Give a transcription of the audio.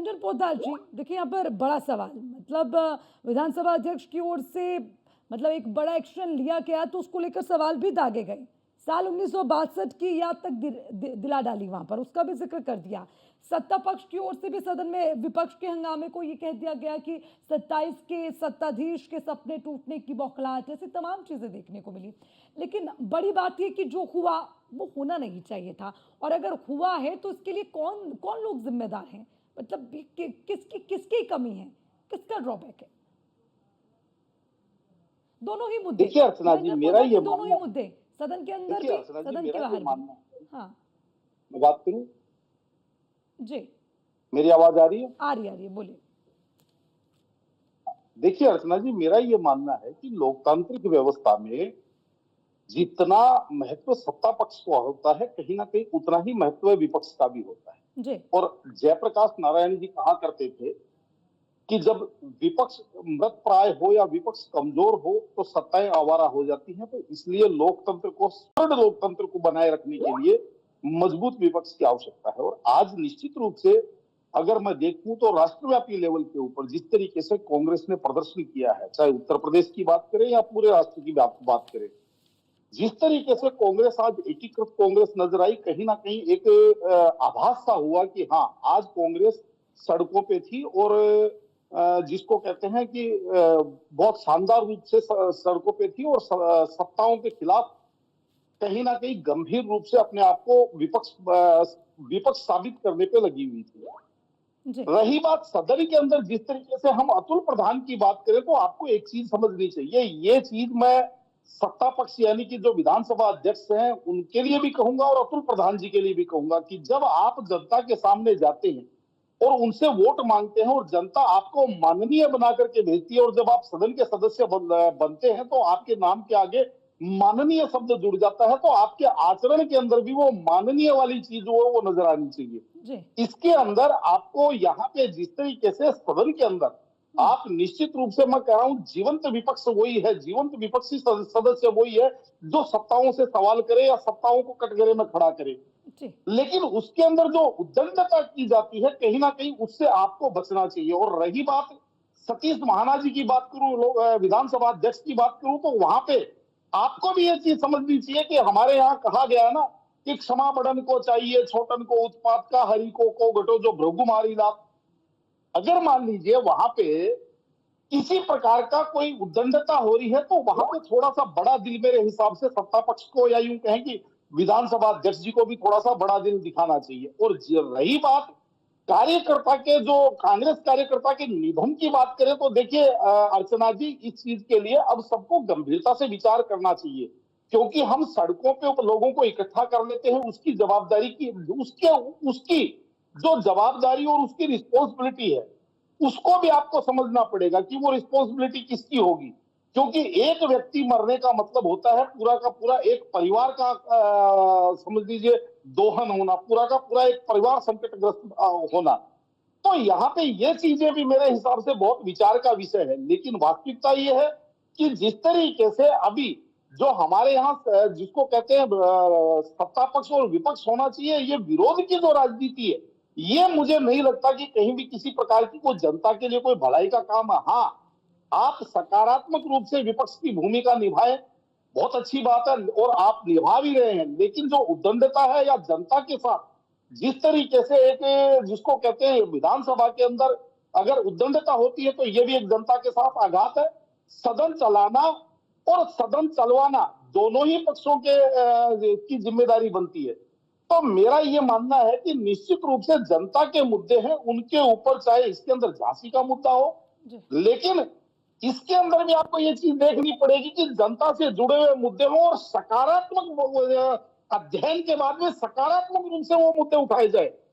रंजन पोद्दार जी, देखिए यहाँ पर बड़ा सवाल, मतलब विधानसभा अध्यक्ष की ओर से मतलब एक बड़ा एक्शन लिया गया तो उसको लेकर सवाल भी दागे गए। साल 1962 की याद तक दिला डाली वहां पर, उसका भी जिक्र कर दिया। सत्ता पक्ष की ओर से भी सदन में विपक्ष के हंगामे को ये कह दिया गया कि 27 के सत्ताधीश के सपने टूटने की बौखलाहट, ऐसी तमाम चीजें देखने को मिली। लेकिन बड़ी बात यह कि जो हुआ वो होना नहीं चाहिए था, और अगर हुआ है तो इसके लिए कौन कौन लोग जिम्मेदार हैं? मतलब किसकी किसकी कमी है, किसका ड्रॉबैक है? दोनों ही मुद्दे, देखिए अर्चना जी, रंजन मेरा पोद्दार ये जी, दोनों ही मानना मुद्दे, सदन के अंदर देखिए भी अर्चना जी, सदन के मेरा ये बाहर भी। मानना है, हाँ मैं बात करूं, जी, मेरी आवाज आ रही है? आ रही है, बोलिए। देखिए अर्चना जी, मेरा ये मानना है कि लोकतांत्रिक व्यवस्था में जितना महत्व सत्ता पक्ष को होता है, कहीं ना कहीं उतना ही महत्व विपक्ष का भी होता है। जी और जयप्रकाश नारायण जी कहा करते थे कि जब विपक्ष मृत प्राय हो या विपक्ष कमजोर हो तो सत्ताएं आवारा हो जाती हैं। तो इसलिए लोकतंत्र को, सुदृढ़ लोकतंत्र को बनाए रखने के लिए मजबूत विपक्ष की आवश्यकता है। और आज निश्चित रूप से अगर मैं देखूं तो राष्ट्रव्यापी लेवल के ऊपर जिस तरीके से कांग्रेस ने प्रदर्शन किया है, चाहे उत्तर प्रदेश की बात करें या पूरे राष्ट्र की बात करें, जिस तरीके से कांग्रेस आज एकीकृत कांग्रेस नजर आई, कहीं ना कहीं एक आभास सा हुआ कि हाँ, आज कांग्रेस सड़कों पे थी और जिसको कहते हैं कि बहुत शानदार रूप से सड़कों पे थी और सत्ताओं के खिलाफ कहीं ना कहीं गंभीर रूप से अपने आप को विपक्ष साबित करने पे लगी हुई थी। जी रही बात सदन के अंदर जिस तरीके से हम अतुल प्रधान की बात करें, तो आपको एक चीज समझनी चाहिए। ये चीज मैं सत्ता पक्ष यानी कि जो विधानसभा अध्यक्ष हैं उनके लिए भी कहूंगा और अतुल प्रधान जी के लिए भी कहूंगा कि जब आप जनता के सामने जाते हैं और उनसे वोट मांगते हैं और जनता आपको माननीय बना करके भेजती है, और जब आप सदन के सदस्य बनते हैं तो आपके नाम के आगे माननीय शब्द जुड़ जाता है, तो आपके आचरण के अंदर भी वो माननीय वाली चीज जो है वो नजर आनी चाहिए। जी इसके अंदर आपको यहाँ पे जिस तरीके से सदन के अंदर आप निश्चित रूप से, मैं कह रहा हूं, जीवंत विपक्ष वही है, जीवंत विपक्षी सदस्य वही है जो सत्ताओं से सवाल करे या सत्ताओं को कटघरे में खड़ा करे। जी लेकिन उसके अंदर जो उद्दंडता की जाती है, कहीं ना कहीं उससे आपको बचना चाहिए। और रही बात सतीश महाना जी की बात करूं, विधानसभा अध्यक्ष की बात करूं, तो वहां पे आपको भी ये चीज समझनी चाहिए कि हमारे यहाँ कहा गया ना कि क्षमा बड़न को चाहिए छोटन को उत्पात का, हरि को घटो जो भृगु मारी लात। अगर मान लीजिए वहां पे किसी प्रकार का कोई उद्दंडता हो रही है तो वहां पे थोड़ा सा बड़ा दिल मेरे हिसाब से सत्ता पक्ष को, या यूं कहें कि विधानसभा अध्यक्ष जी को भी थोड़ा सा बड़ा दिल दिखाना चाहिए। और रही बात कार्यकर्ता के, जो कांग्रेस कार्यकर्ता के निधन की बात करें, तो देखिए अर्चना जी, इस चीज के लिए अब सबको गंभीरता से विचार करना चाहिए, क्योंकि हम सड़कों पे लोगों को इकट्ठा कर लेते हैं, उसकी जवाबदारी की, उसकी जो जवाबदारी और उसकी रिस्पॉन्सिबिलिटी है उसको भी आपको समझना पड़ेगा कि वो रिस्पॉन्सिबिलिटी किसकी होगी। क्योंकि एक व्यक्ति मरने का मतलब होता है पूरा का पूरा एक परिवार का, समझ लीजिए, दोहन होना, पूरा का पूरा एक परिवार संकटग्रस्त होना। तो यहाँ पे ये चीजें भी मेरे हिसाब से बहुत विचार का विषय है। लेकिन वास्तविकता ये है कि जिस तरीके से अभी जो हमारे यहाँ जिसको कहते हैं सत्ता पक्ष और विपक्ष होना चाहिए, ये विरोध की जो राजनीति है, ये मुझे नहीं लगता कि कहीं भी किसी प्रकार की कोई जनता के लिए कोई भलाई का काम है। हाँ, आप सकारात्मक रूप से विपक्ष की भूमिका निभाएं, बहुत अच्छी बात है, और आप निभा भी रहे हैं। लेकिन जो उद्दंडता है या जनता के साथ जिस तरीके से एक, जिसको कहते हैं विधानसभा के अंदर अगर उद्दंडता होती है, तो ये भी एक जनता के साथ आघात है। सदन चलाना और सदन चलवाना दोनों ही पक्षों के की जिम्मेदारी बनती है। तो मेरा ये मानना है कि निश्चित रूप से जनता के मुद्दे हैं, उनके ऊपर, चाहे इसके अंदर झांसी का मुद्दा हो, जी लेकिन इसके अंदर भी आपको ये चीज देखनी पड़ेगी कि जनता से जुड़े हुए मुद्दे हों और सकारात्मक अध्ययन के बाद में सकारात्मक रूप से वो मुद्दे उठाए जाए।